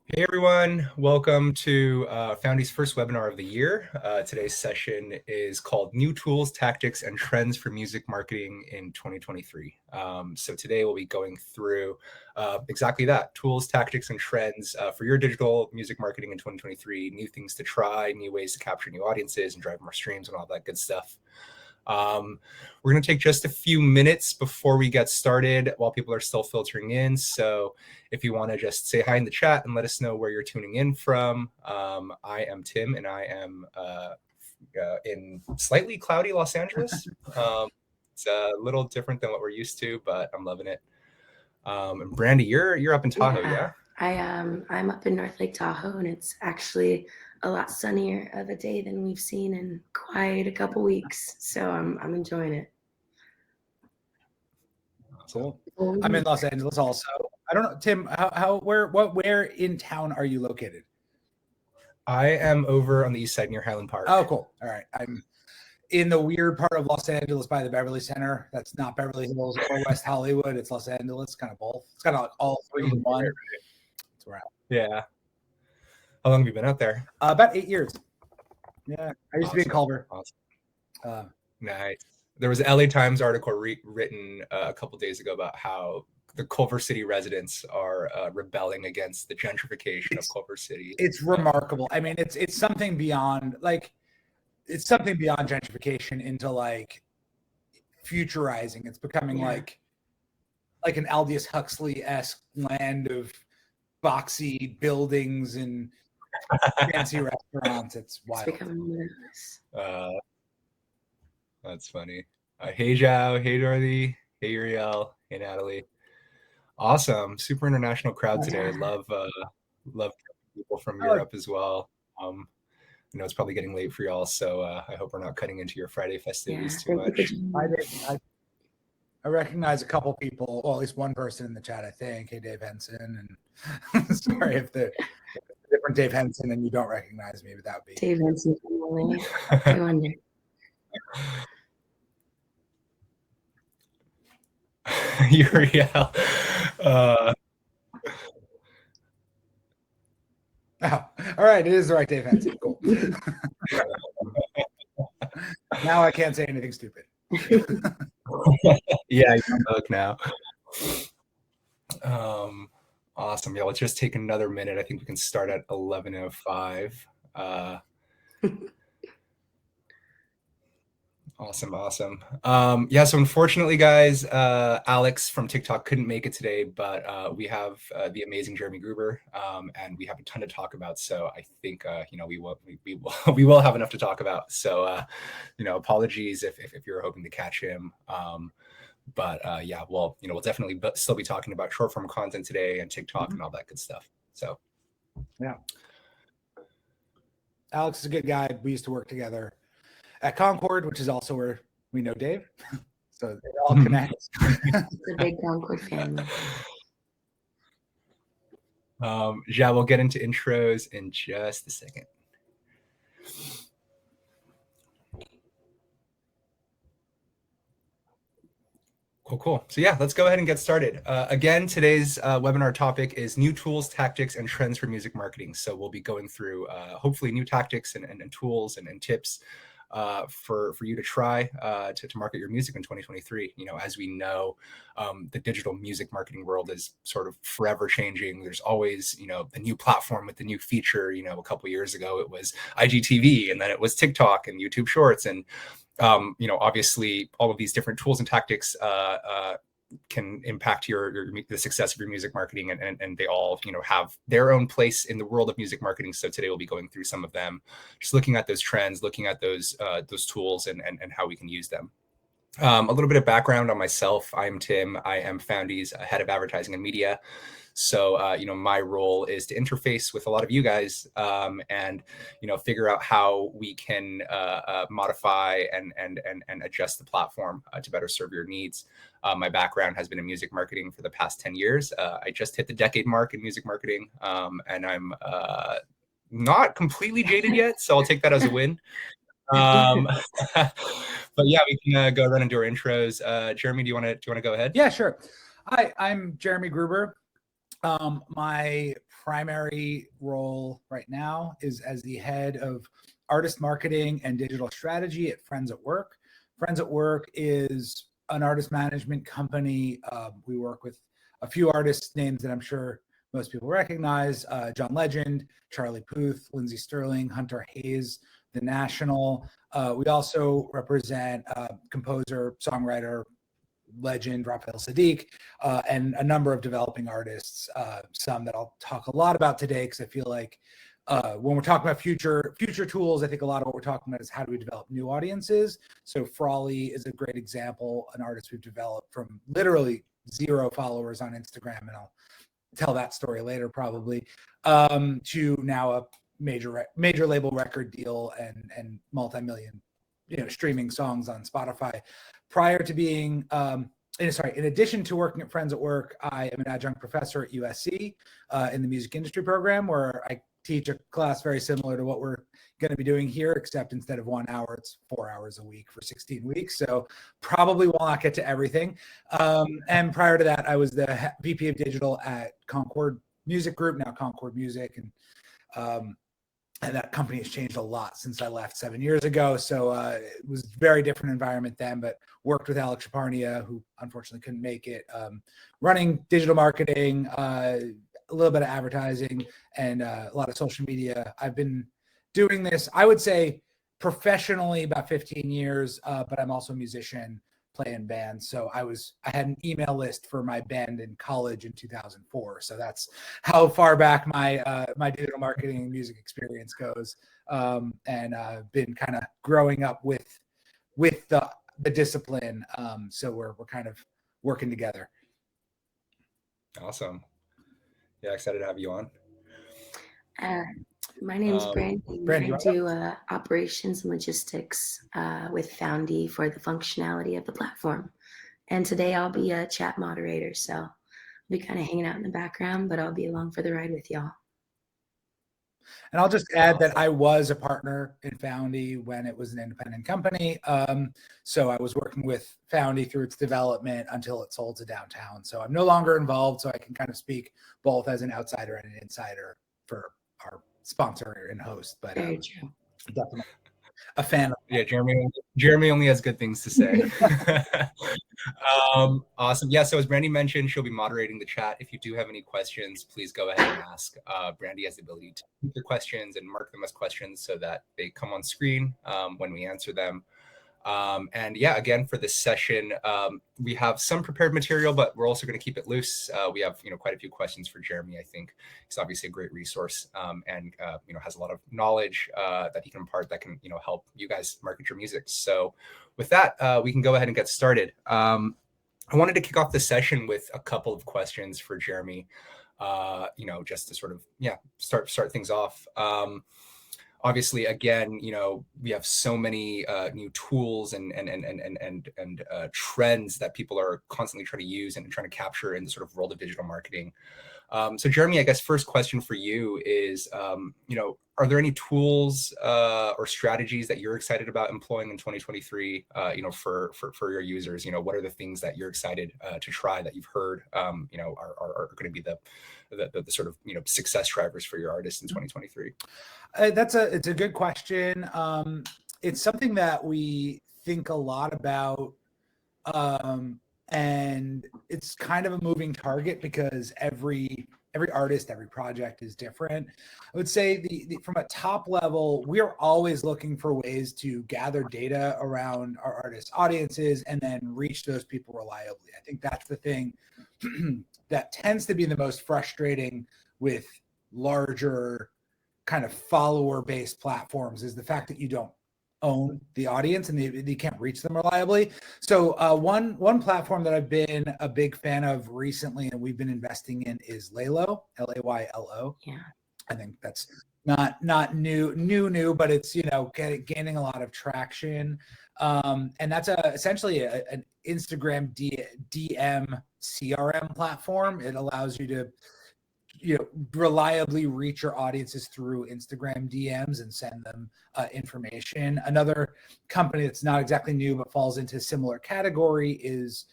Hey everyone, welcome to Foundy's first webinar of the year. Today's session is called New Tools, Tactics, and Trends for Music Marketing in 2023. So today we'll be going through exactly that, tools, tactics, and trends for your digital music marketing in 2023, new things to try, new ways to capture new audiences and drive more streams and all that good stuff. We're going to take just a few minutes before we get started while people are still filtering in. So if you want to just say hi in the chat and let us know where you're tuning in from. I am Tim and I am in slightly cloudy Los Angeles. It's a little different than what we're used to, but I'm loving it. And Brandy, you're up in Tahoe, yeah? I'm up in North Lake Tahoe, and it's actually a lot sunnier of a day than we've seen in quite a couple weeks. So I'm enjoying it. Cool. I'm in Los Angeles also. I don't know, Tim, where in town are you located? I am over on the east side near Highland Park. Oh, cool. All right. I'm in the weird part of Los Angeles by the Beverly Center. That's not Beverly Hills or West Hollywood. It's Los Angeles, kind of both. It's kind of like all three in one. That's where I'm at. Yeah. How long have you been out there? About 8 years. Yeah. I used to be in Culver. Awesome. Nice. There was an LA Times article written a couple days ago about how the Culver City residents are rebelling against the gentrification of Culver City. It's remarkable. I mean, it's something beyond gentrification into like futurizing. It's becoming like an Aldous Huxley-esque land of boxy buildings and fancy restaurants. It's wild. It's becoming nervous. That's funny. Hey Zhao, hey Dorothy, hey Uriel, hey Natalie. Awesome, super international crowd today. Love people from Europe as well. I know it's probably getting late for y'all, so I hope we're not cutting into your Friday festivities too much. I recognize a couple people, well, at least one person in the chat, I think. Hey, Dave Henson, and sorry if the different Dave Henson and you don't recognize me, but that would be Dave Henson. I wonder. Uriel. Oh, all right, it is the right Dave Henson. Cool. Now I can't say anything stupid. Yeah, you can look now. Awesome. Yeah, let's just take another minute. I think we can start at 11:05. Awesome. Yeah, so unfortunately, guys, Alex from TikTok couldn't make it today, but we have the amazing Jeremy Gruber, and we have a ton to talk about. So I think we will have enough to talk about. So apologies if you're hoping to catch him. But yeah, well, we'll definitely still be talking about short form content today and TikTok and all that good stuff. So yeah, Alex is a good guy. We used to work together at Concord, which is also where we know Dave. So they all connect. It's a big Concord family. Yeah, we'll get into intros in just a second. Cool. So yeah, let's go ahead and get started. Again, today's webinar topic is new tools, tactics, and trends for music marketing. So we'll be going through hopefully new tactics and tools and tips for you to try to market your music in 2023. As we know, the digital music marketing world is sort of forever changing. There's always, the new platform with the new feature. A couple of years ago, it was IGTV, and then it was TikTok and YouTube Shorts. And, obviously all of these different tools and tactics can impact the success of your music marketing, and they all have their own place in the world of music marketing. So today we'll be going through some of them, just looking at those trends, looking at those tools and how we can use them. A little bit of background on myself. I'm Tim. I am Foundy's head of advertising and media. So, my role is to interface with a lot of you guys and, figure out how we can modify and adjust the platform to better serve your needs. My background has been in music marketing for the past 10 years. I just hit the decade mark in music marketing, and I'm not completely jaded yet, so I'll take that as a win. But yeah, we can go around and do our intros. Jeremy, do you want to go ahead? Yeah, sure. Hi, I'm Jeremy Gruber. My primary role right now is as the head of artist marketing and digital strategy at Friends at Work. Friends at Work is an artist management company. We work with a few artist names that I'm sure most people recognize: John Legend, Charlie Puth, Lindsey Sterling, Hunter Hayes, The National. We also represent composer, songwriter, legend Raphael Sadiq, and a number of developing artists, some that I'll talk a lot about today, because I feel like when we're talking about future tools, I think a lot of what we're talking about is how do we develop new audiences. So Frawley is a great example, an artist we've developed from literally 0 followers on Instagram, and I'll tell that story later probably, to now a major label record deal and multi-million streaming songs on Spotify. Prior to being in addition to working at Friends at Work, I am an adjunct professor at USC in the music industry program, where I teach a class very similar to what we're going to be doing here, except instead of 1 hour, it's 4 hours a week for 16 weeks. So probably will not get to everything. And prior to that, I was the VP of digital at Concord Music Group, now Concord Music. And that company has changed a lot since I left 7 years ago. So it was a very different environment then, but worked with Alex Shaparnia, who unfortunately couldn't make it, running digital marketing, a little bit of advertising, and a lot of social media. I've been doing this, I would say, professionally about 15 years, but I'm also a musician, play in bands. So I had an email list for my band in college in 2004. So that's how far back my digital marketing and music experience goes. And been kind of growing up with the discipline. So we're kind of working together. Awesome. Yeah, excited to have you on. My name is Brandy. Brandy, I do operations and logistics with Foundy for the functionality of the platform. And today I'll be a chat moderator, so I'll be kind of hanging out in the background, but I'll be along for the ride with y'all. And I'll just add that I was a partner in Foundy when it was an independent company. So I was working with Foundy through its development until it sold to Downtown. So I'm no longer involved, so I can kind of speak both as an outsider and an insider for our sponsor and host. But Very true. Definitely a fan of. Yeah, Jeremy only has good things to say. Awesome. Yeah, so as Brandy mentioned, she'll be moderating the chat. If you do have any questions, please go ahead and ask. Brandy has the ability to keep the questions and mark them as questions so that they come on screen when we answer them. And yeah, again, for this session, we have some prepared material, but we're also going to keep it loose. We have, quite a few questions for Jeremy. I think he's obviously a great resource, and has a lot of knowledge that he can impart that can, help you guys market your music. So with that, we can go ahead and get started. I wanted to kick off the session with a couple of questions for Jeremy, just to sort of, start things off. Obviously, again, we have so many new tools and trends that people are constantly trying to use and trying to capture in the sort of world of digital marketing. So Jeremy, I guess first question for you is, are there any tools or strategies that you're excited about employing in 2023, for your users? What are the things that you're excited to try that you've heard, are going to be the sort of, success drivers for your artists in 2023? It's a good question. It's something that we think a lot about, and it's kind of a moving target because every artist, every project is different. I would say from a top level, we are always looking for ways to gather data around our artists' audiences and then reach those people reliably. I think that's the thing that tends to be the most frustrating with larger kind of follower-based platforms, is the fact that you don't own the audience and you can't reach them reliably. So one platform that I've been a big fan of recently and we've been investing in is Laylo, Laylo. Yeah. I think that's not new, but it's, gaining a lot of traction. And that's essentially an Instagram DM CRM platform. It allows you to reliably reach your audiences through Instagram DMs and send them information. Another company that's not exactly new but falls into a similar category is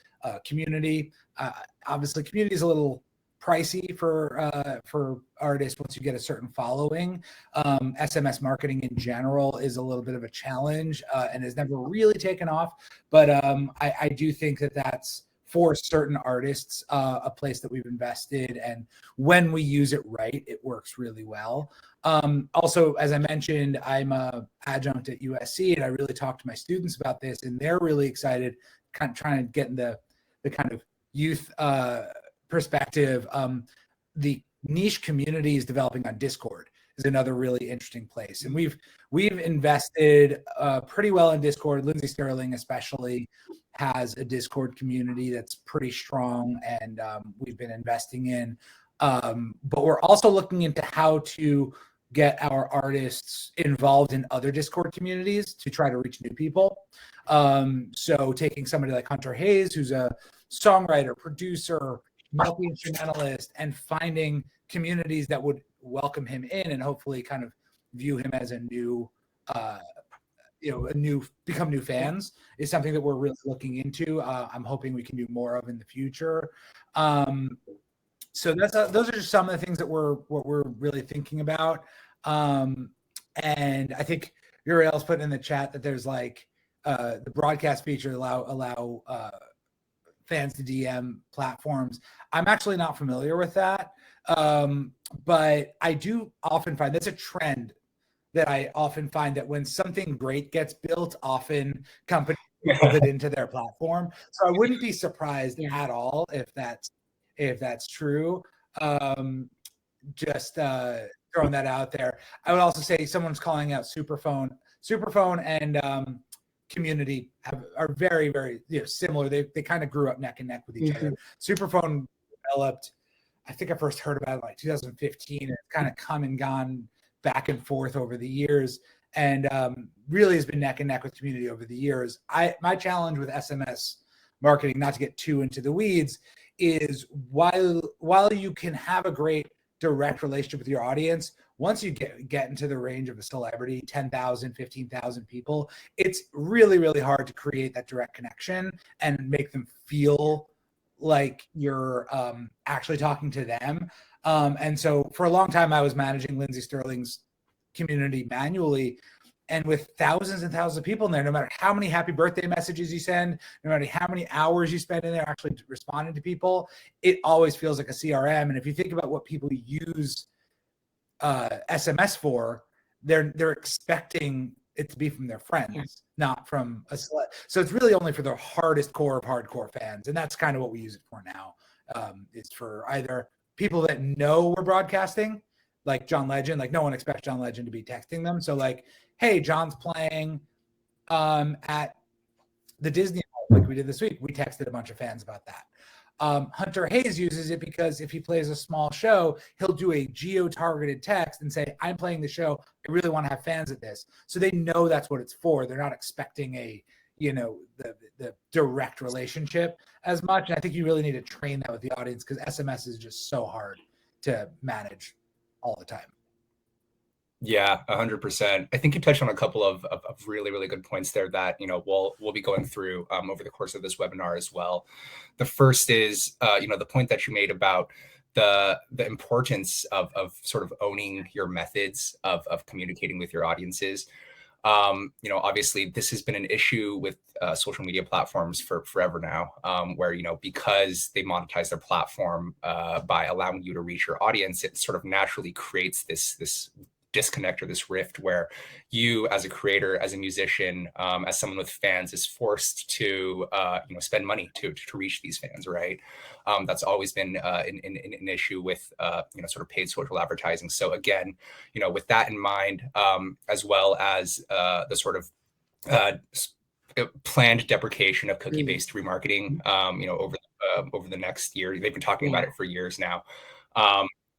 Community. Obviously, Community is a little pricey for artists once you get a certain following. SMS marketing in general is a little bit of a challenge and has never really taken off. But I do think that that's, for certain artists, a place that we've invested. And when we use it right, it works really well. Also, as I mentioned, I'm a adjunct at USC, and I really talk to my students about this, and they're really excited, kind of trying to get in the kind of youth perspective. The niche community is developing on Discord is another really interesting place, and we've invested pretty well in Discord. Lindsey Sterling especially has a Discord community that's pretty strong, and we've been investing in. But we're also looking into how to get our artists involved in other Discord communities to try to reach new people. So taking somebody like Hunter Hayes, who's a songwriter, producer, multi-instrumentalist, and finding communities that would welcome him in and hopefully kind of view him as a new, become new fans is something that we're really looking into. I'm hoping we can do more of in the future. So those are just some of the things that we're really thinking about. And I think Uriel's put in the chat that there's like the broadcast feature allow fans to DM platforms. I'm actually not familiar with that. But I do often find that's a trend that I often find that when something great gets built, often companies build it into their platform. So I wouldn't be surprised at all if that's true. Just throwing that out there. I would also say someone's calling out Superphone and Community are very, very similar. They kind of grew up neck and neck with each other. Superphone developed, I think I first heard about it in like 2015, and it's kind of come and gone back and forth over the years, and really has been neck and neck with Community over the years. My challenge with SMS marketing, not to get too into the weeds, is while you can have a great direct relationship with your audience, once you get into the range of a celebrity, 10,000, 15,000 people, it's really, really hard to create that direct connection and make them feel like you're actually talking to them. And so for a long time, I was managing Lindsey Sterling's community manually, and with thousands and thousands of people in there, no matter how many happy birthday messages you send, no matter how many hours you spend in there actually responding to people, it always feels like a CRM. And if you think about what people use SMS for, they're expecting it to be from their friends, not from a select. So it's really only for the hardest core of hardcore fans, and that's kind of what we use it for now. It's for either people that know we're broadcasting, like John Legend. Like no one expects John Legend to be texting them. So like, hey, John's playing at the Disney, like we did this week. We texted a bunch of fans about that. Hunter Hayes uses it because if he plays a small show, he'll do a geo-targeted text and say, I'm playing the show. I really want to have fans at this. So they know that's what it's for. They're not expecting the direct relationship as much. And I think you really need to train that with the audience because SMS is just so hard to manage all the time. Yeah, 100%. I think you touched on a couple of really, really good points there that, we'll be going through over the course of this webinar as well. The first is, the point that you made about the importance of sort of owning your methods of communicating with your audiences. Obviously this has been an issue with social media platforms for forever now, where, because they monetize their platform by allowing you to reach your audience, it sort of naturally creates this disconnect or this rift where you as a creator, as a musician, as someone with fans is forced to spend money to reach these fans, right? That's always been an issue with sort of paid social advertising. So again, with that in mind, as well as the sort of planned deprecation of cookie-based remarketing, over the next year. They've been talking about it for years now.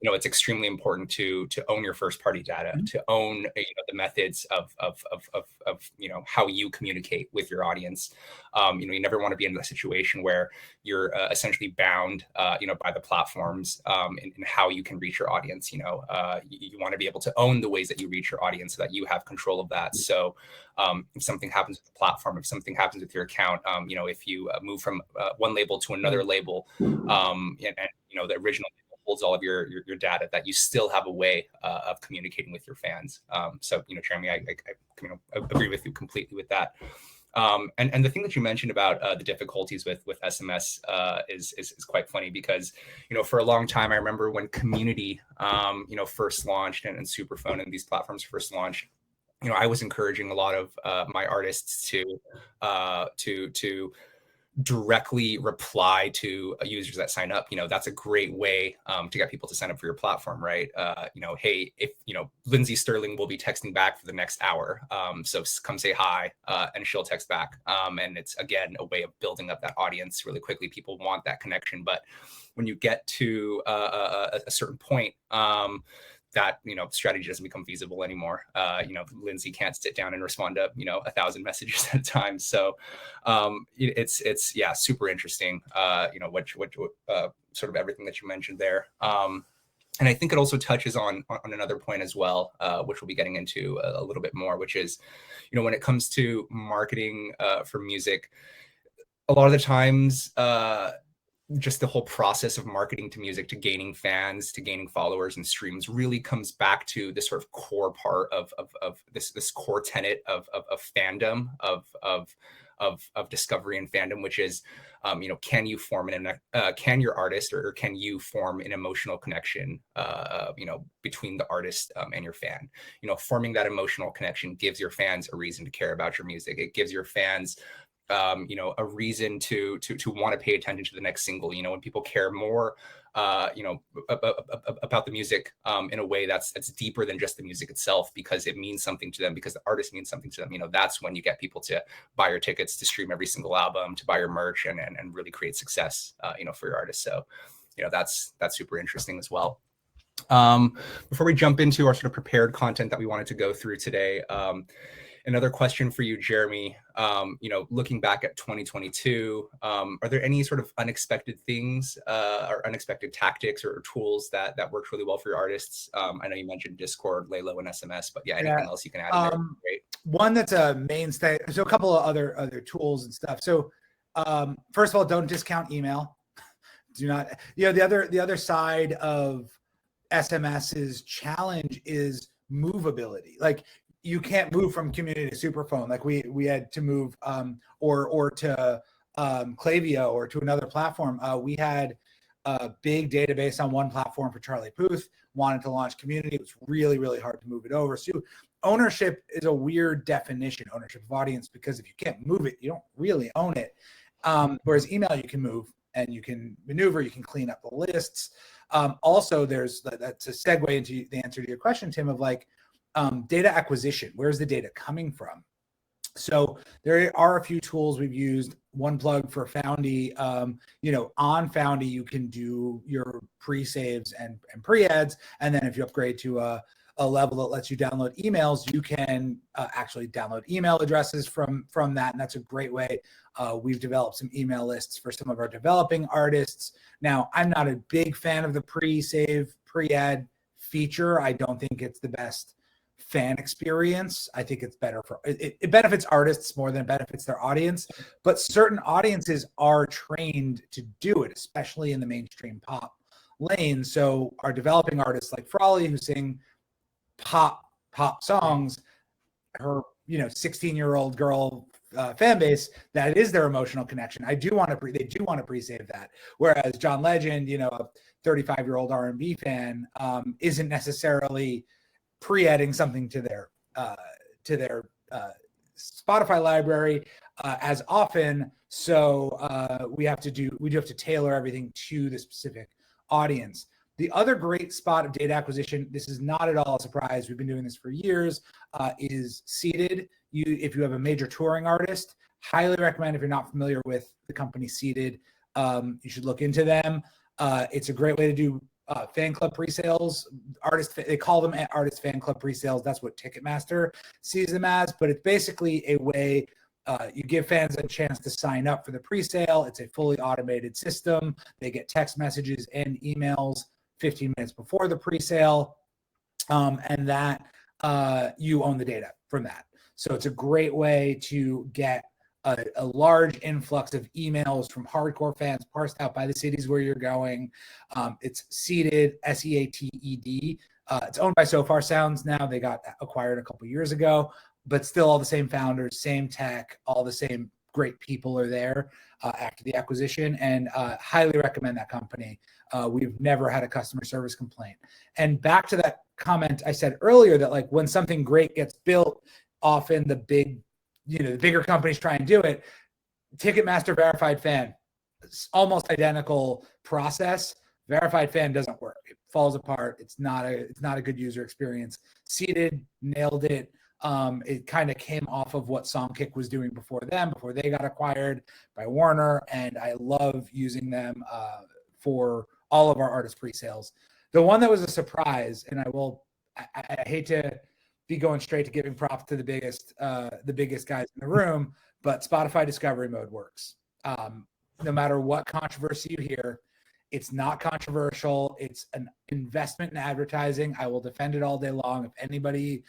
It's extremely important to own your first party data, to own the methods of how you communicate with your audience. You never want to be in a situation where you're essentially bound by the platforms in how you can reach your audience. You want to be able to own the ways that you reach your audience so that you have control of that. So if something happens with the platform, if something happens with your account, if you move from one label to another label, and the original holds all of your data, that you still have a way of communicating with your fans. So, Jeremy, I agree with you completely with that. And the thing that you mentioned about the difficulties with SMS is quite funny, because for a long time, I remember when Community first launched, and Superphone and these platforms first launched, I was encouraging a lot of my artists to directly reply to users that sign up. That's a great way to get people to sign up for your platform, right? Hey, if Lindsey Sterling will be texting back for the next hour, so come say hi, and she'll text back. And it's, again, a way of building up that audience really quickly. People want that connection, but when you get to a certain point, that strategy doesn't become feasible anymore. Lindsey can't sit down and respond to 1,000 messages at a time. So it's super interesting. What sort of everything that you mentioned there. And I think it also touches on another point as well, which we'll be getting into a little bit more, which is, when it comes to marketing for music, a lot of the times, just the whole process of marketing to music, to gaining fans, to gaining followers and streams, really comes back to this sort of core part of this core tenet of fandom, of discovery and fandom, which is, can you form can your artist, or can you form an emotional connection, between the artist and your fan? Forming that emotional connection gives your fans a reason to care about your music. It gives your fans a reason to want to pay attention to the next single. When people care more, about the music in a way that's deeper than just the music itself, because it means something to them, because the artist means something to them. That's when you get people to buy your tickets, to stream every single album, to buy your merch, and really create success, for your artist. So, that's super interesting as well. Before we jump into our sort of prepared content that we wanted to go through today, another question for you, Jeremy. Looking back at 2022, are there any sort of unexpected things or unexpected tactics or tools that worked really well for your artists? I know you mentioned Discord, Laylo, and SMS, but anything else you can add in there? Great. One that's a mainstay. So a couple of other tools and stuff. So first of all, don't discount email. Do not. The other side of SMS's challenge is movability. Like, you can't move from Community to Superphone. Like we had to move or to Klaviyo or to another platform. We had a big database on one platform for Charlie Puth, wanted to launch Community. It was really, really hard to move it over. So ownership is a weird definition, ownership of audience, because if you can't move it, you don't really own it. Whereas email, you can move and you can maneuver, you can clean up the lists. Also, that's a segue into the answer to your question, Tim, of like, data acquisition. Where's the data coming from? So there are a few tools we've used. One plug for Foundy. On Foundy, you can do your pre-saves and pre-ads. And then if you upgrade to a level that lets you download emails, you can actually download email addresses from that. And that's a great way. We've developed some email lists for some of our developing artists. Now, I'm not a big fan of the pre-save, pre-ad feature. I don't think it's the best fan experience. I think it's better for it benefits artists more than it benefits their audience, but certain audiences are trained to do it, especially in the mainstream pop lane. So our developing artists like Frawley, who sing pop songs, her 16-year-old girl fan base, that is their emotional connection. They do want to pre-save that. Whereas John Legend, a 35-year-old R&B fan, isn't necessarily pre-adding something to their Spotify library as often. So we have to tailor everything to the specific audience. The other great spot of data acquisition, this is not at all a surprise, we've been doing this for years, is Seeded. If you have a major touring artist, highly recommend, if you're not familiar with the company Seeded, you should look into them. It's a great way to do fan club pre-sales. They call them artist fan club pre-sales. That's what Ticketmaster sees them as, but it's basically a way you give fans a chance to sign up for the pre-sale. It's a fully automated system. They get text messages and emails 15 minutes before the pre-sale, and that you own the data from that. So it's a great way to get a large influx of emails from hardcore fans parsed out by the cities where you're going. It's Seated, SEATED. It's owned by So Far Sounds now. They got acquired a couple years ago, but still all the same founders, same tech, all the same great people are there after the acquisition, and highly recommend that company. We've never had a customer service complaint. And back to that comment I said earlier, that like when something great gets built, often the bigger companies try and do it. Ticketmaster Verified Fan, it's almost identical process. Verified Fan doesn't work. It falls apart. It's not a good user experience. Seated nailed it. It kind of came off of what Songkick was doing before they got acquired by Warner, and I love using them for all of our artist pre-sales. The one that was a surprise, and I hate to be going straight to giving props to the biggest guys in the room, but Spotify Discovery Mode works. No matter what controversy you hear, it's not controversial. It's an investment in advertising. I will defend it all day long. If anybody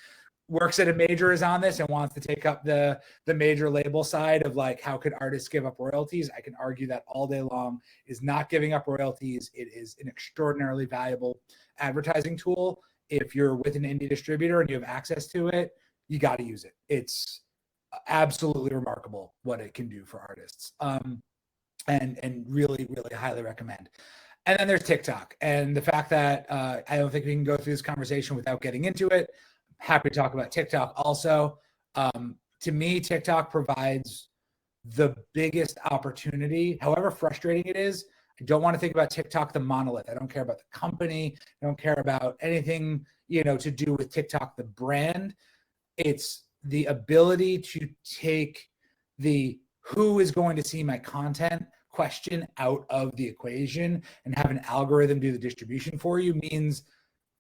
works at a major is on this and wants to take up the major label side of like, how could artists give up royalties? I can argue that all day long. Is not giving up royalties. It is an extraordinarily valuable advertising tool. If you're with an indie distributor and you have access to it, you got to use it. It's absolutely remarkable what it can do for artists. And really, really highly recommend. And then there's TikTok, and the fact that I don't think we can go through this conversation without getting into it. Happy to talk about TikTok also. To me, TikTok provides the biggest opportunity, however frustrating it is. I don't want to think about TikTok, the monolith. I don't care about the company. I don't care about anything, to do with TikTok, the brand. It's the ability to take the who is going to see my content question out of the equation and have an algorithm do the distribution for you means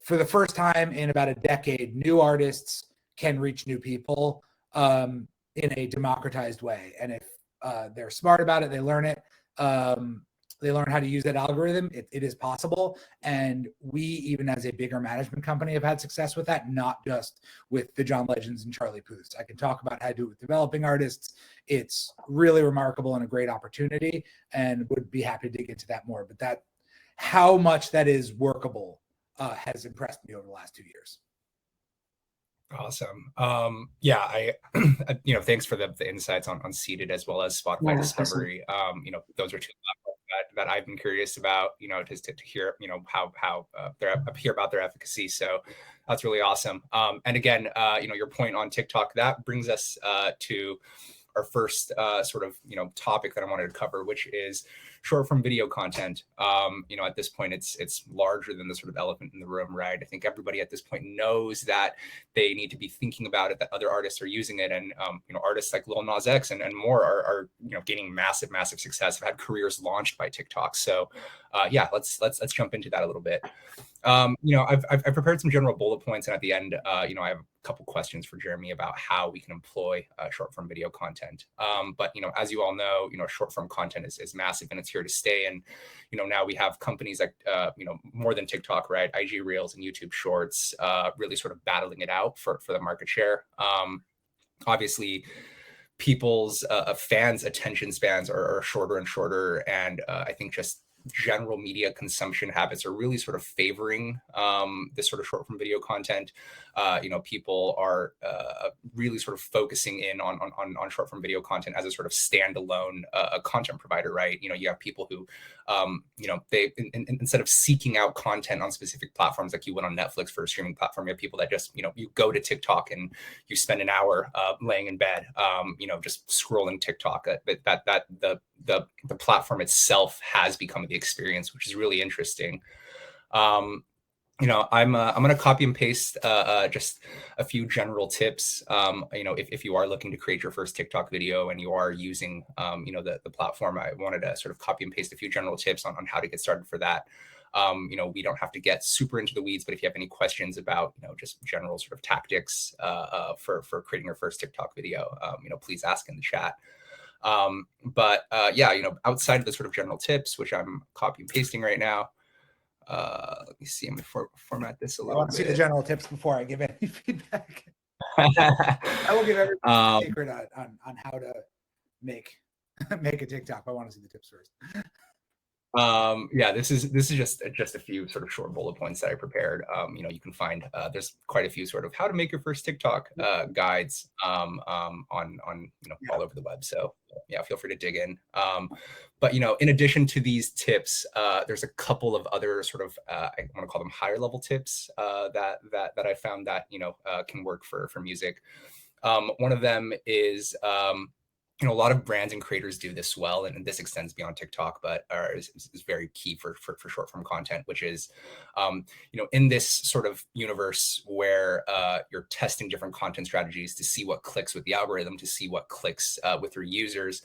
for the first time in about a decade, new artists can reach new people in a democratized way. And if they're smart about it, they learn it. They learn how to use that algorithm. It is possible. And we, even as a bigger management company, have had success with that, not just with the John Legends and Charlie Puths. I can talk about how to do it with developing artists. It's really remarkable and a great opportunity, and would be happy to dig into that more. But that, how much that is workable has impressed me over the last 2 years. Awesome. I thanks for the insights on Seated as well as Spotify Discovery. Awesome. Those are two platforms that I've been curious about, just to hear, how hear about their efficacy. So that's really awesome. And again, your point on TikTok, that brings us to our first topic that I wanted to cover, which is short form video content. At this point, it's larger than the sort of elephant in the room, right? I think everybody at this point knows that they need to be thinking about it, that other artists are using it, and artists like Lil Nas X and more are gaining massive success, have had careers launched by TikTok. So let's jump into that a little bit. I've prepared some general bullet points, and at the end, I have a couple questions for Jeremy about how we can employ short form video content. But as you all know, short form content is massive, and it's here to stay. And now we have companies like more than TikTok, right? IG Reels and YouTube Shorts really sort of battling it out for the market share. Obviously, people's fans' attention spans are shorter and shorter, and I think just general media consumption habits are really sort of favoring this sort of short form video content. People are really sort of focusing in on short form video content as a sort of standalone content provider, right? You have people who, they instead of seeking out content on specific platforms like you would on Netflix for a streaming platform, you have people that just, you go to TikTok and you spend an hour laying in bed, just scrolling TikTok. The platform itself has become the experience, which is really interesting. I'm going to copy and paste just a few general tips. If you are looking to create your first TikTok video and you are using, the platform, I wanted to sort of copy and paste a few general tips on how to get started for that. We don't have to get super into the weeds, but if you have any questions about, just general sort of tactics for creating your first TikTok video, please ask in the chat. Outside of the sort of general tips, which I'm copy and pasting right now, let me see. I'm going to format this a little bit. I want to see the general tips before I give any feedback. I will give everyone a secret on how to make make a TikTok. I want to see the tips first. Yeah, this is just a few sort of short bullet points that I prepared. You can find there's quite a few sort of how to make your first TikTok guides on all over the web. So yeah, feel free to dig in. But in addition to these tips, there's a couple of other sort of I want to call them higher level tips that I found that can work for music. One of them is a lot of brands and creators do this well, and this extends beyond TikTok, but is very key for short form content, which is, in this sort of universe where you're testing different content strategies to see what clicks with the algorithm, to see what clicks with your users.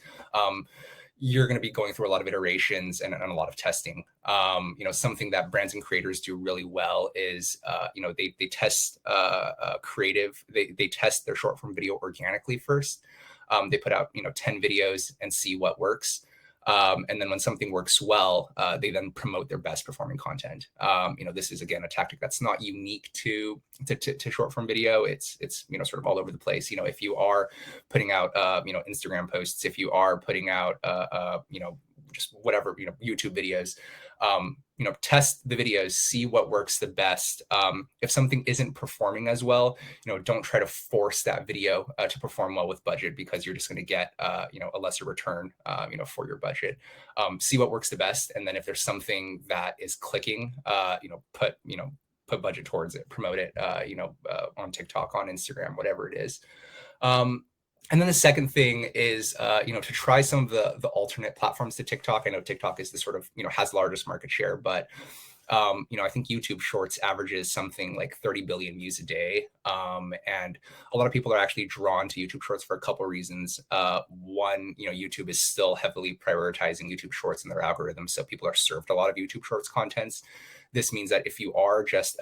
You're going to be going through a lot of iterations and a lot of testing. Something that brands and creators do really well is, they test creative. They test their short form video organically first. They put out 10 videos and see what works. And then when something works well, they then promote their best performing content. This is, again, a tactic that's not unique to short form video. It's sort of all over the place. If you are putting out Instagram posts, if you are putting out just whatever, YouTube videos, test the videos, see what works the best. If something isn't performing as well, don't try to force that video to perform well with budget, because you're just going to get, a lesser return, for your budget. See what works the best. And then if there's something that is clicking, put budget towards it, promote it, on TikTok, on Instagram, whatever it is. And then the second thing is, to try some of the alternate platforms to TikTok. I know TikTok is the sort of, has the largest market share, but, I think YouTube Shorts averages something like 30 billion views a day. And a lot of people are actually drawn to YouTube Shorts for a couple of reasons. One, YouTube is still heavily prioritizing YouTube Shorts in their algorithm. So people are served a lot of YouTube Shorts contents. This means that if you are just,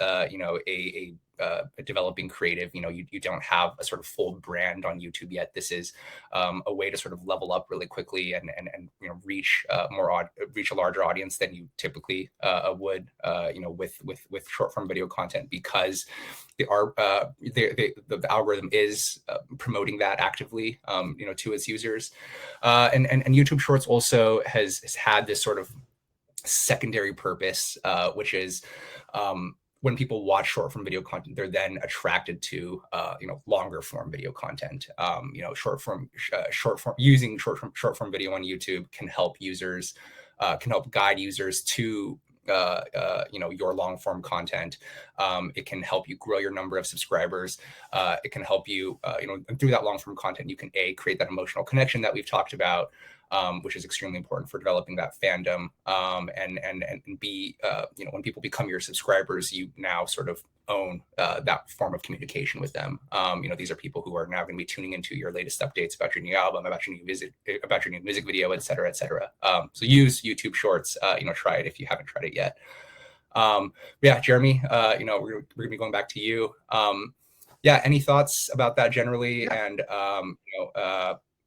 a developing creative, you don't have a sort of full brand on YouTube yet. This is a way to sort of level up really quickly and reach reach a larger audience than you typically would, with short form video content, because the algorithm is promoting that actively, to its users, and YouTube Shorts also has had this sort of secondary purpose, which is, when people watch short form video content, they're then attracted to longer form video content. Short form using short form video on YouTube can help users, can help guide users to your long form content. It can help you grow your number of subscribers. It can help you, through that long form content, you can create that emotional connection that we've talked about, which is extremely important for developing that fandom. And be, when people become your subscribers, you now sort of own that form of communication with them. These are people who are now going to be tuning into your latest updates about your new album, about your new music video, et cetera, et cetera. So use YouTube Shorts. Try it if you haven't tried it yet. Yeah, Jeremy, we're gonna be going back to you. Any thoughts about that generally? Yeah.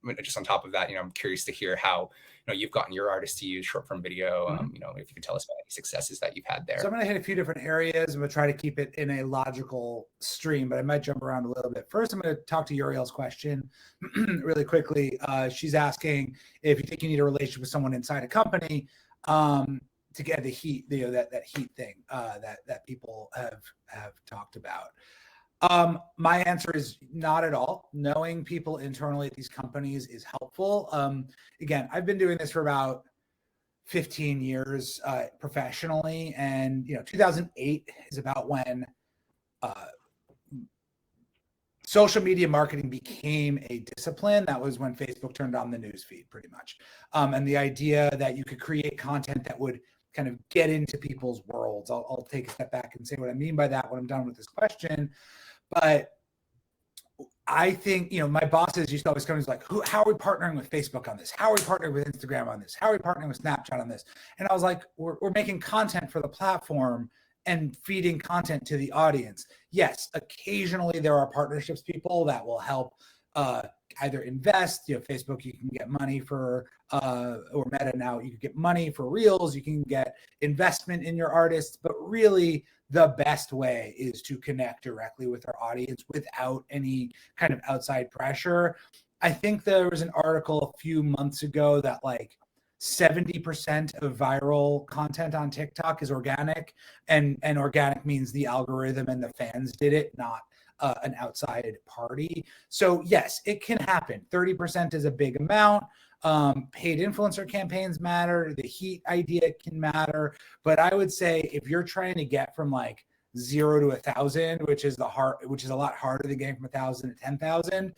And just on top of that, I'm curious to hear how you've gotten your artists to use short form video. If you could tell us about any successes that you've had there. So I'm going to hit a few different areas. I'm going to try to keep it in a logical stream, but I might jump around a little bit. First, I'm going to talk to Uriel's question really quickly. She's asking if you think you need a relationship with someone inside a company to get the heat, that heat thing that people have talked about. My answer is not at all. Knowing people internally at these companies is helpful. Again, I've been doing this for about 15 years professionally, and 2008 is about when social media marketing became a discipline. That was when Facebook turned on the newsfeed, pretty much, and the idea that you could create content that would kind of get into people's worlds. I'll take a step back and say what I mean by that when I'm done with this question. But I think, my bosses used to always come and like, how are we partnering with Facebook on this? How are we partnering with Instagram on this? How are we partnering with Snapchat on this? And I was like, we're making content for the platform and feeding content to the audience. Yes, occasionally there are partnerships people that will help either invest, Facebook, you can get money for or Meta now, you can get money for Reels, you can get investment in your artists, but really the best way is to connect directly with our audience without any kind of outside pressure. I think there was an article a few months ago that like 70% of viral content on TikTok is organic, and organic means the algorithm and the fans did it, not an outside party. So yes, it can happen. 30% is a big amount. Paid influencer campaigns matter. The heat idea can matter. But I would say if you're trying to get from like 0 to 1,000, which is a lot harder than getting from 1,000 to 10,000,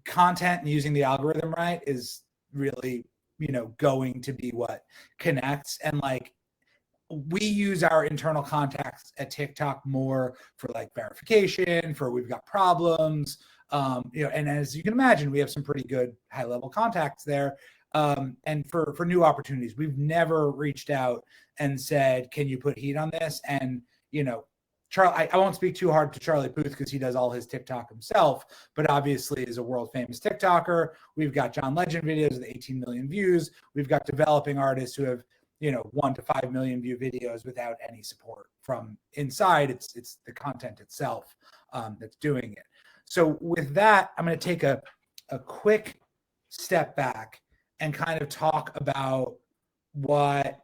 content and using the algorithm right is really, going to be what connects. And like, we use our internal contacts at TikTok more for like verification, for we've got problems, and as you can imagine, we have some pretty good high level contacts there. And for new opportunities, we've never reached out and said, can you put heat on this? And, Charlie, I won't speak too hard to Charlie Puth because he does all his TikTok himself, but obviously is a world famous TikToker. We've got John Legend videos with 18 million views. We've got developing artists who have 1 to 5 million view videos without any support from inside. It's the content itself that's doing it. So with that, I'm going to take a quick step back and kind of talk about what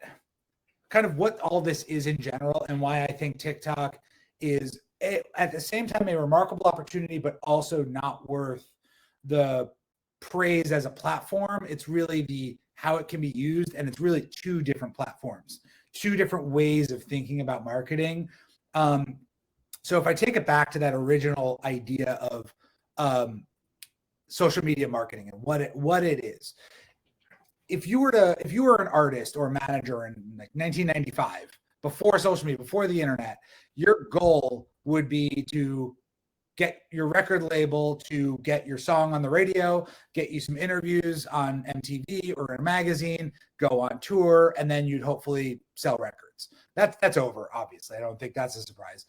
all this is in general, and why I think TikTok is at the same time a remarkable opportunity, but also not worth the praise as a platform. It's really how it can be used, and it's really two different platforms, two different ways of thinking about marketing. So if I take it back to that original idea of social media marketing and what it is, if you were an artist or a manager in like 1995, before social media, before the internet, your goal would be to get your record label to get your song on the radio, get you some interviews on MTV or in a magazine, go on tour, and then you'd hopefully sell records. That's over, obviously. I don't think that's a surprise.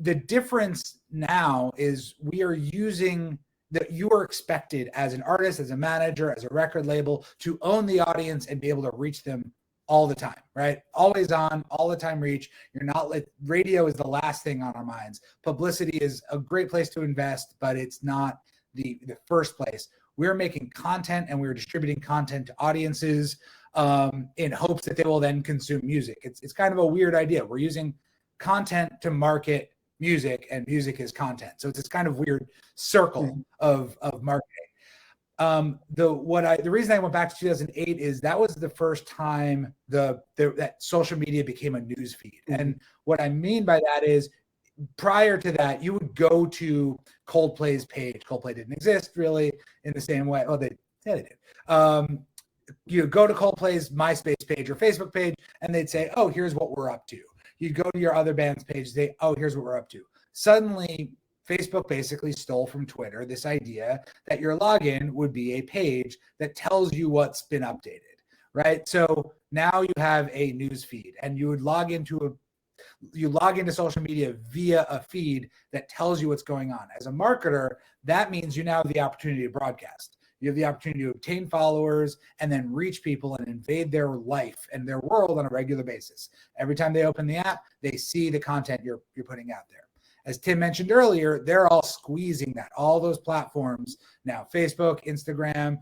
The difference now is we are using that you are expected as an artist, as a manager, as a record label to own the audience and be able to reach them all the time, right? Always on, all the time reach. You're not like, radio is the last thing on our minds. Publicity is a great place to invest, but it's not the first place. We're making content and we're distributing content to audiences in hopes that they will then consume music. It's kind of a weird idea. We're using content to market music, and music is content. So it's this kind of weird circle of marketing. The reason I went back to 2008 is that was the first time that social media became a news feed. And what I mean by that is, prior to that, you would go to Coldplay's page. Coldplay didn't exist really in the same way. Oh, they did. You go to Coldplay's MySpace page or Facebook page, and they'd say, "Oh, here's what we're up to." You'd go to your other band's page, say, "Oh, here's what we're up to." Suddenly, Facebook basically stole from Twitter this idea that your login would be a page that tells you what's been updated, right? So now you have a news feed, and you would log into social media via a feed that tells you what's going on. As a marketer, that means you now have the opportunity to broadcast. You have the opportunity to obtain followers and then reach people and invade their life and their world on a regular basis. Every time they open the app, they see the content you're putting out there. As Tim mentioned earlier, they're all squeezing that. All those platforms now, Facebook, Instagram,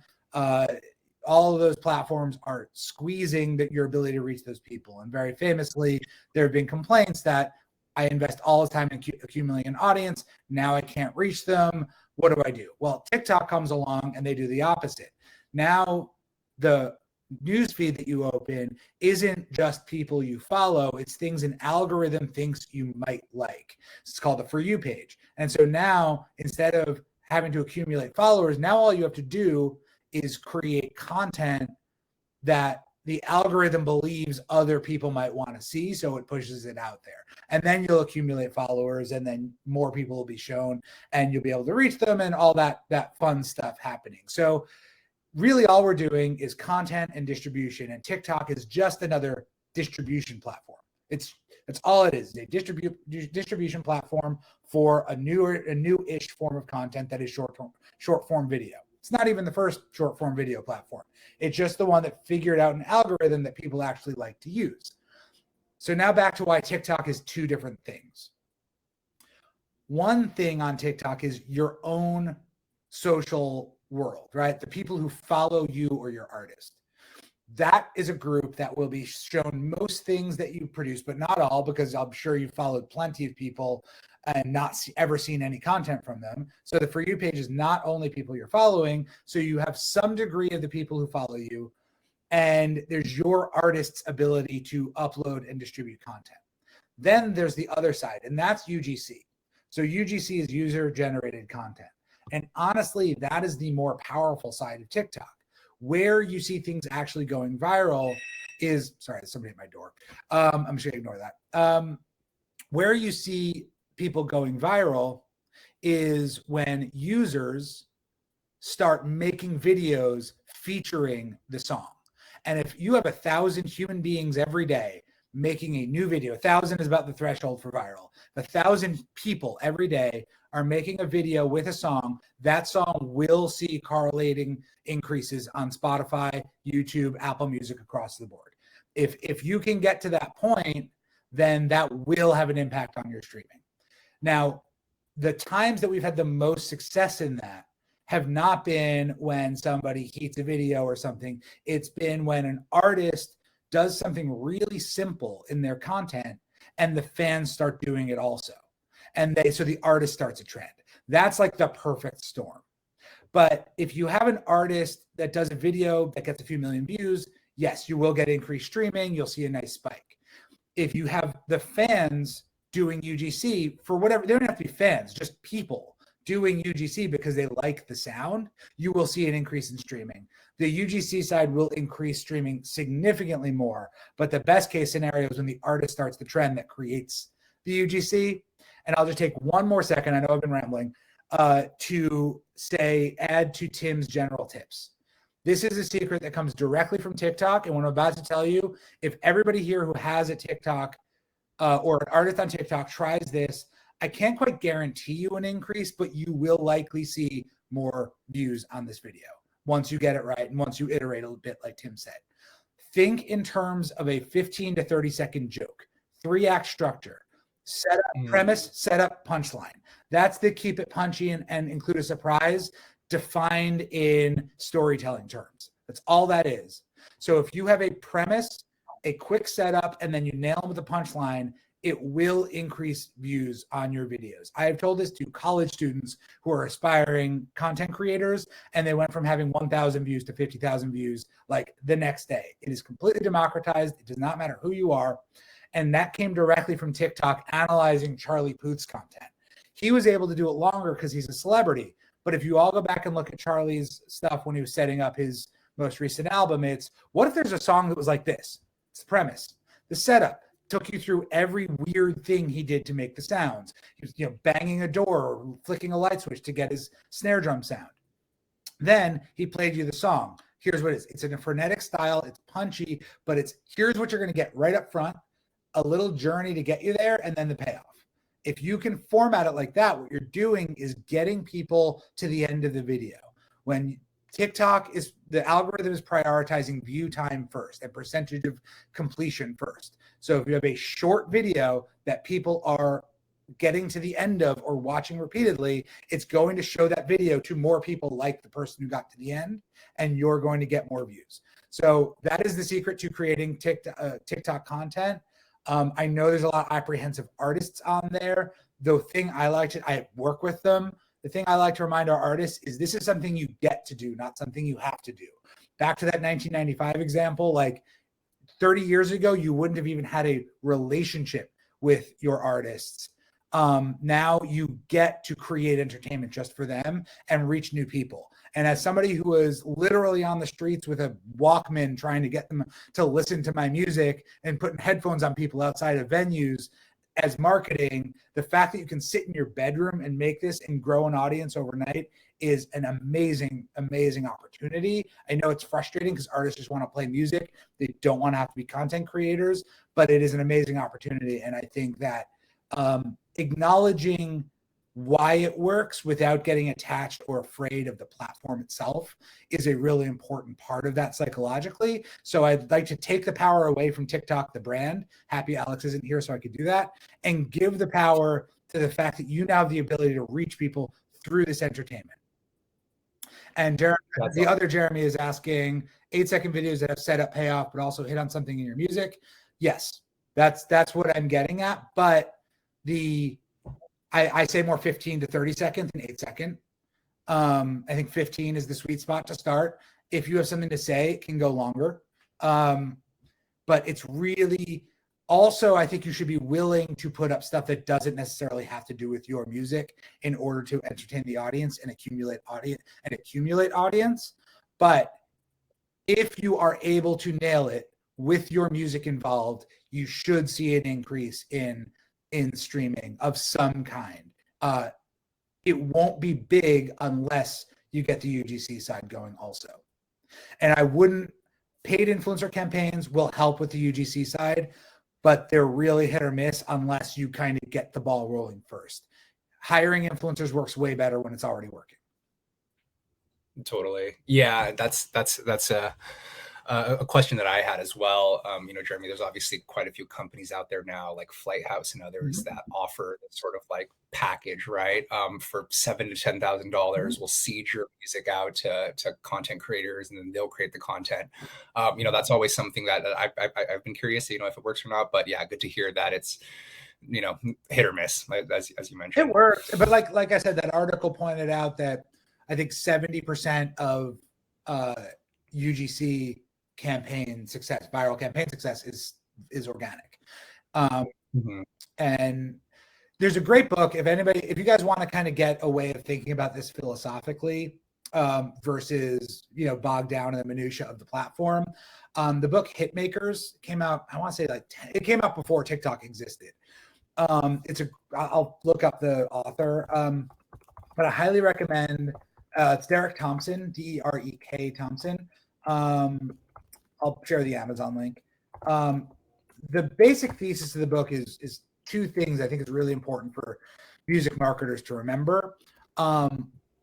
all of those platforms are squeezing your ability to reach those people. And very famously, there have been complaints that I invest all the time in accumulating an audience. Now I can't reach them. What do I do? Well, TikTok comes along and they do the opposite. Now the newsfeed that you open isn't just people you follow, it's things an algorithm thinks you might like. It's called the For You page. And so now, instead of having to accumulate followers, now all you have to do is create content that the algorithm believes other people might want to see, so it pushes it out there. And then you'll accumulate followers, and then more people will be shown, and you'll be able to reach them, and all that fun stuff happening. So really all we're doing is content and distribution, and TikTok is just another distribution platform. That's all it is, a distribution platform for a new-ish form of content that is short form video. It's not even the first short form video platform. It's just the one that figured out an algorithm that people actually like to use. So now back to why TikTok is two different things. One thing on TikTok is your own social world, right? The people who follow you or your artist. That is a group that will be shown most things that you produce, but not all, because I'm sure you've followed plenty of people and not ever seen any content from them. So the For You page is not only people you're following, so you have some degree of the people who follow you, and there's your artist's ability to upload and distribute content. Then there's the other side, and that's UGC. So UGC is user-generated content. And honestly, that is the more powerful side of TikTok. Where you see things actually going viral is, sorry, there's somebody at my door. I'm just gonna ignore that. Where you see people going viral is when users start making videos featuring the song. And if you have 1,000 human beings every day making a new video, 1,000 is about the threshold for viral. 1,000 people every day are making a video with a song, that song will see correlating increases on Spotify, YouTube, Apple Music, across the board. If you can get to that point, then that will have an impact on your streaming. Now, the times that we've had the most success in that have not been when somebody heats a video or something. It's been when an artist does something really simple in their content and the fans start doing it also. And so the artist starts a trend. That's like the perfect storm. But if you have an artist that does a video that gets a few million views, yes, you will get increased streaming. You'll see a nice spike. If you have the fans doing UGC for whatever, they don't have to be fans, just people doing UGC because they like the sound, you will see an increase in streaming. The UGC side will increase streaming significantly more, but the best case scenario is when the artist starts the trend that creates the UGC. And I'll just take one more second, I know I've been rambling, to say, add to Tim's general tips. This is a secret that comes directly from TikTok. And what I'm about to tell you, if everybody here who has a TikTok or an artist on TikTok tries this, I can't quite guarantee you an increase, but you will likely see more views on this video once you get it right and once you iterate a little bit like Tim said. Think in terms of a 15 to 30 second joke, 3-act structure, set up premise, set up punchline. That's the keep it punchy and include a surprise defined in storytelling terms. That's all that is. So if you have a premise, a quick setup, and then you nail them with a punchline, it will increase views on your videos. I have told this to college students who are aspiring content creators, and they went from having 1,000 views to 50,000 views like the next day. It is completely democratized. It does not matter who you are. And that came directly from TikTok analyzing Charlie Puth's content. He was able to do it longer because he's a celebrity. But if you all go back and look at Charlie's stuff when he was setting up his most recent album, it's what if there's a song that was like this? It's the premise. The setup took you through every weird thing he did to make the sounds. He was, banging a door or flicking a light switch to get his snare drum sound. Then he played you the song. Here's what it is. It's in a frenetic style. It's punchy, but here's what you're going to get right up front, a little journey to get you there, and then the payoff. If you can format it like that, what you're doing is getting people to the end of the video. When TikTok the algorithm is prioritizing view time first and percentage of completion first. So if you have a short video that people are getting to the end of or watching repeatedly, it's going to show that video to more people like the person who got to the end, and you're going to get more views. So that is the secret to creating TikTok content. I know there's a lot of apprehensive artists on there. The thing I work with them. The thing I like to remind our artists is this is something you get to do, not something you have to do. Back to that 1995 example, like 30 years ago, you wouldn't have even had a relationship with your artists. Now you get to create entertainment just for them and reach new people. And as somebody who was literally on the streets with a Walkman trying to get them to listen to my music and putting headphones on people outside of venues, as marketing, the fact that you can sit in your bedroom and make this and grow an audience overnight is an amazing, amazing opportunity. I know it's frustrating because artists just want to play music. They don't want to have to be content creators, but it is an amazing opportunity. And I think that acknowledging why it works without getting attached or afraid of the platform itself is a really important part of that psychologically. So I'd like to take the power away from TikTok, the brand. Happy Alex isn't here, so I could do that, and give the power to the fact that you now have the ability to reach people through this entertainment. And the other Jeremy is asking 8-second videos that have setup, payoff, but also hit on something in your music. Yes, that's what I'm getting at. But I say more 15 to 30 seconds than 8-second. I think 15 is the sweet spot to start. If you have something to say, it can go longer. But it's really also, I think you should be willing to put up stuff that doesn't necessarily have to do with your music in order to entertain the audience and accumulate audience. But if you are able to nail it with your music involved, you should see an increase in streaming of some kind. It won't be big unless you get the UGC side going also. And paid influencer campaigns will help with the UGC side, but they're really hit or miss unless you kind of get the ball rolling first. Hiring influencers works way better when it's already working. Totally. Yeah, that's a question that I had as well. Jeremy, there's obviously quite a few companies out there now, like Flighthouse and others, that offer this sort of like package, right? For $7,000 to $10,000, we'll seed your music out to content creators, and then they'll create the content. That's always something that I've been curious, if it works or not. But yeah, good to hear that it's hit or miss, as you mentioned. It works, but like I said, that article pointed out that I think 70% of UGC campaign success, viral campaign success, is organic. And there's a great book, if you guys want to kind of get a way of thinking about this philosophically, versus bogged down in the minutia of the platform. The book Hitmakers came out, I want to say it came out before TikTok existed. I'll look up the author, but I highly recommend. It's Derek Thompson, Derek Thompson. I'll share the Amazon link. The basic thesis of the book is two things I think is really important for music marketers to remember.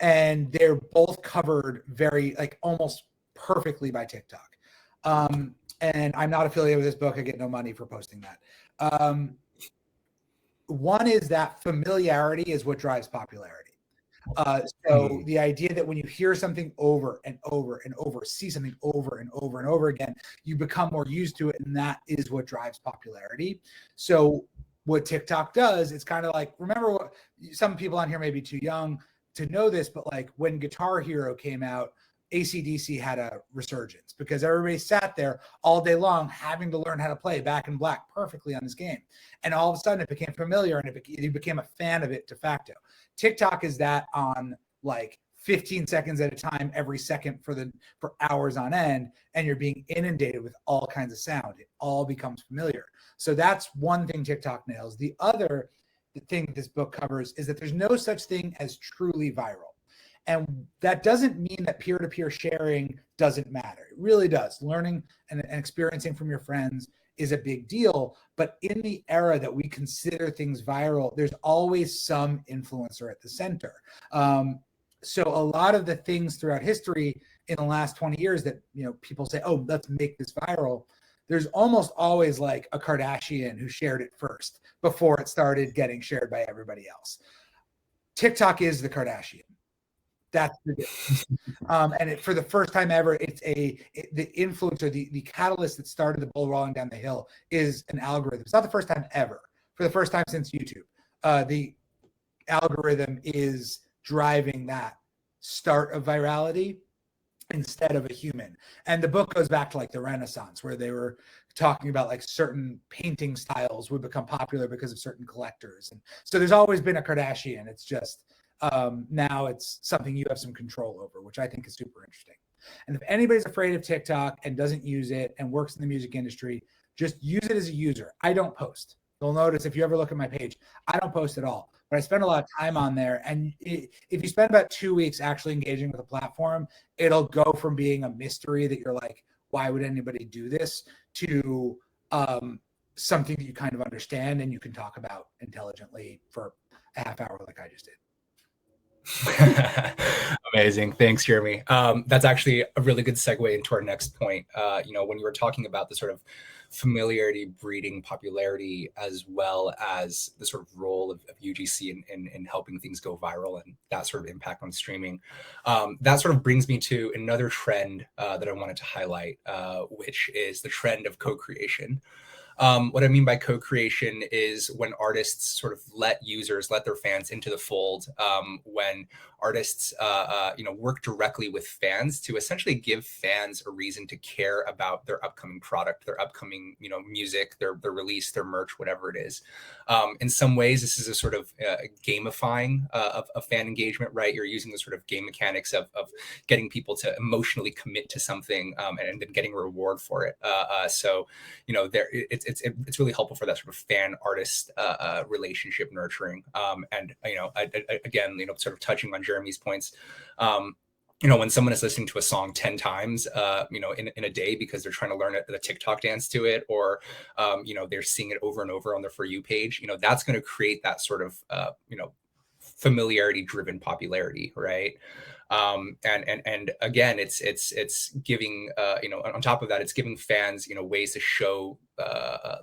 And they're both covered very, almost perfectly by TikTok. And I'm not affiliated with this book. I get no money for posting that. One is that familiarity is what drives popularity. So the idea that when you hear something over and over and over, see something over and over and over again, you become more used to it, and that is what drives popularity. So what TikTok does, it's kind of like, remember what some people on here may be too young to know this, but when Guitar Hero came out, AC/DC had a resurgence because everybody sat there all day long having to learn how to play Back in Black perfectly on this game. And all of a sudden it became familiar, and you became a fan of it de facto. TikTok is that on 15 seconds at a time, every second for hours on end, and you're being inundated with all kinds of sound. It all becomes familiar. So that's one thing TikTok nails. The other thing this book covers is that there's no such thing as truly viral. And that doesn't mean that peer-to-peer sharing doesn't matter. It really does. Learning and experiencing from your friends is a big deal. But in the era that we consider things viral, there's always some influencer at the center. So a lot of the things throughout history in the last 20 years that people say, oh, let's make this viral, there's almost always a Kardashian who shared it first before it started getting shared by everybody else. TikTok is the Kardashian. That's the difference. And for the first time ever, the influencer, the catalyst that started the bull rolling down the hill is an algorithm. It's not the first time ever. For the first time since YouTube, the algorithm is driving that start of virality instead of a human. And the book goes back to the Renaissance, where they were talking about certain painting styles would become popular because of certain collectors. And so there's always been a Kardashian. It's just now it's something you have some control over, which I think is super interesting. And if anybody's afraid of TikTok and doesn't use it and works in the music industry, just use it as a user. I don't post. You'll notice if you ever look at my page, I don't post at all, but I spend a lot of time on there. And if you spend about 2 weeks actually engaging with a platform, it'll go from being a mystery that you're like, why would anybody do this, to something that you kind of understand and you can talk about intelligently for a half hour like I just did. Amazing. Thanks, Jeremy. That's actually a really good segue into our next point. When you were talking about the sort of familiarity breeding popularity, as well as the sort of role of UGC in helping things go viral and that sort of impact on streaming, that sort of brings me to another trend that I wanted to highlight, which is the trend of co-creation. What I mean by co-creation is when artists sort of let their fans into the fold, when artists, work directly with fans to essentially give fans a reason to care about their upcoming product, their upcoming, music, their release, their merch, whatever it is. In some ways, this is a sort of gamifying of fan engagement, right? You're using the sort of game mechanics of getting people to emotionally commit to something and then getting a reward for it. It's really helpful for that sort of fan artist relationship nurturing. Again, sort of touching on Jeremy's points. When someone is listening to a song 10 times, in a day because they're trying to learn the TikTok dance to it, or, they're seeing it over and over on their For You page, that's going to create that sort of, familiarity driven popularity, right? And again, it's giving, on top of that, it's giving fans, ways to show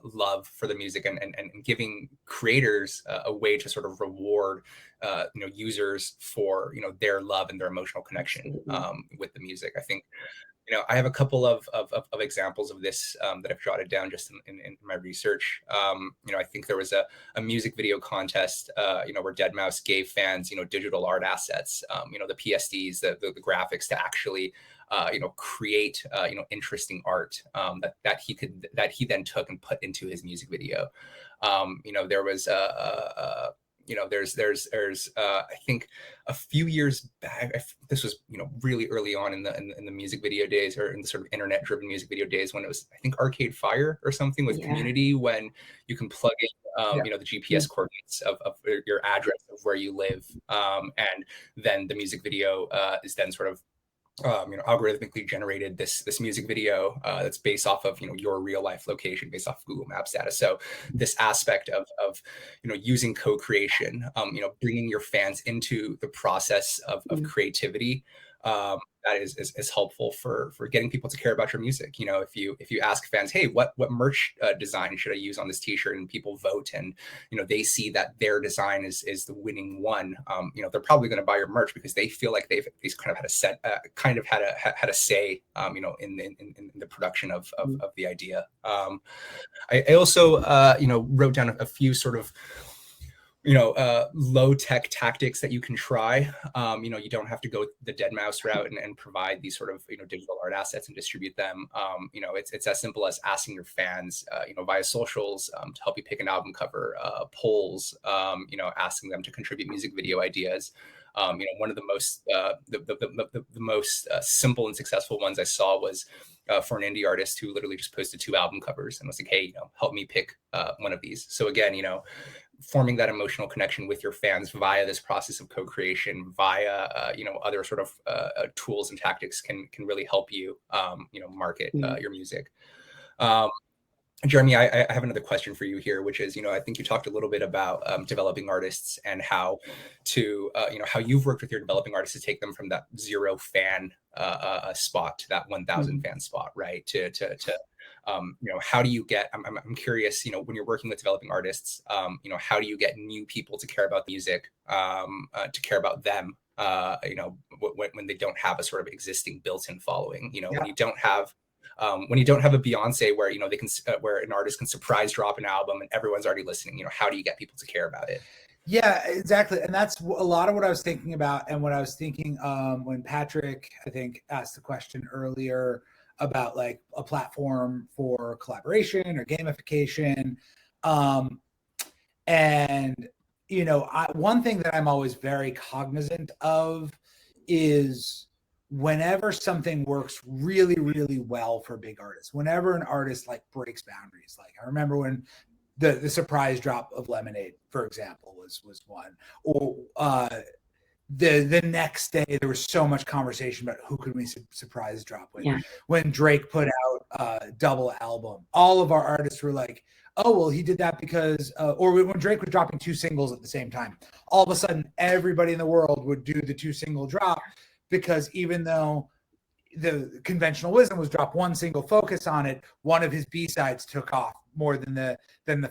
love for the music and giving creators a way to sort of reward, users for, their love and their emotional connection with the music. I think, I have a couple of examples of this that I've jotted down just in my research. I think there was a music video contest, where Deadmau5 gave fans, digital art assets, the PSDs, the graphics to actually, create, interesting art that he then took and put into his music video. There was there's I think a few years back, this was really early on in the music video days, or in the sort of internet driven music video days, when it was, I think, Arcade Fire or something with Community, when you can plug in the GPS coordinates of your address of where you live, and then the music video is then sort of algorithmically generated this music video that's based off of your real life location, based off of Google Maps data. So this aspect of using co-creation, bringing your fans into the process of creativity, that is helpful for getting people to care about your music. If you ask fans, hey, what merch design should I use on this t-shirt, and people vote, and they see that their design is the winning one, they're probably going to buy your merch because they feel like they've kind of had a say in the production of the idea. I also wrote down a few sort of low tech tactics that you can try. You don't have to go the Deadmau5 route and provide these sort of digital art assets and distribute them. It's as simple as asking your fans via socials to help you pick an album cover, polls, asking them to contribute music video ideas. One of the most the most simple and successful ones I saw was for an indie artist who literally just posted 2 album covers and was like, hey, help me pick one of these. So again, forming that emotional connection with your fans via this process of co-creation, via other sort of tools and tactics can really help you market your music. Jeremy, I have another question for you here, which is, I think you talked a little bit about developing artists and how to, how you've worked with your developing artists to take them from that 0 fan spot to that 1,000 fan spot, right? How do you get, I'm curious, when you're working with developing artists, how do you get new people to care about music, to care about them, when they don't have a sort of existing built-in following, when you don't have a Beyonce where, they can, where an artist can surprise drop an album and everyone's already listening, how do you get people to care about it? Yeah, exactly. And that's a lot of what I was thinking about. And what I was thinking when Patrick, I think, asked the question earlier about like a platform for collaboration or gamification. One thing that I'm always very cognizant of is whenever something works really, really well for big artists, whenever an artist like breaks boundaries, like I remember when the surprise drop of Lemonade, for example, was one, or the next day there was so much conversation about who could we surprise drop with. When Drake put out a double album, all of our artists were like, oh, well, he did that because, or when Drake was dropping 2 singles at the same time, all of a sudden everybody in the world would do the 2 single drop, because even though the conventional wisdom was drop 1 single, focus on it, one of his B-sides took off more than the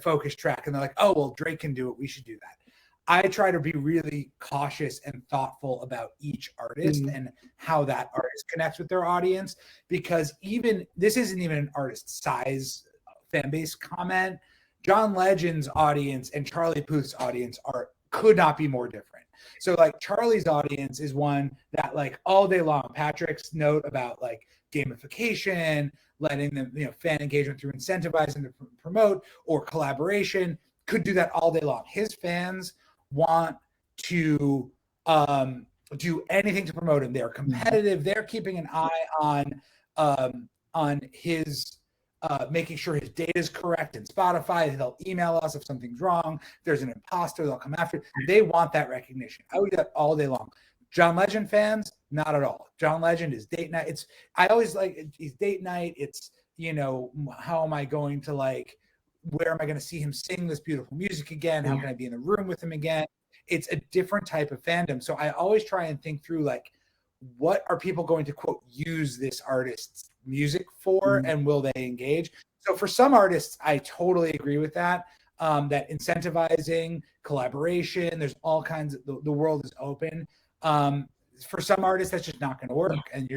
focus track. And they're like, oh, well, Drake can do it, we should do that. I try to be really cautious and thoughtful about each artist and how that artist connects with their audience, because even this isn't even an artist size fan base comment. John Legend's audience and Charlie Puth's audience could not be more different. So like Charlie's audience is one that like all day long, Patrick's note about like gamification, letting them, fan engagement through incentivizing to promote or collaboration, could do that all day long. His fans want to do anything to promote him. They're competitive. They're keeping an eye on his making sure his data is correct in Spotify. They'll email us if something's wrong. If there's an imposter, they'll come after it. They want that recognition. I would do that all day long. John Legend fans, not at all. John Legend is date night. I always like, it's date night. It's, how am I going to where am I going to see him sing this beautiful music again? How can I be in the room with him again? It's a different type of fandom. So I always try and think through what are people going to quote use this artist's music for, and will they engage? So for some artists, I totally agree with that. That incentivizing collaboration, there's all kinds of, the world is open. For some artists, that's just not going to work, and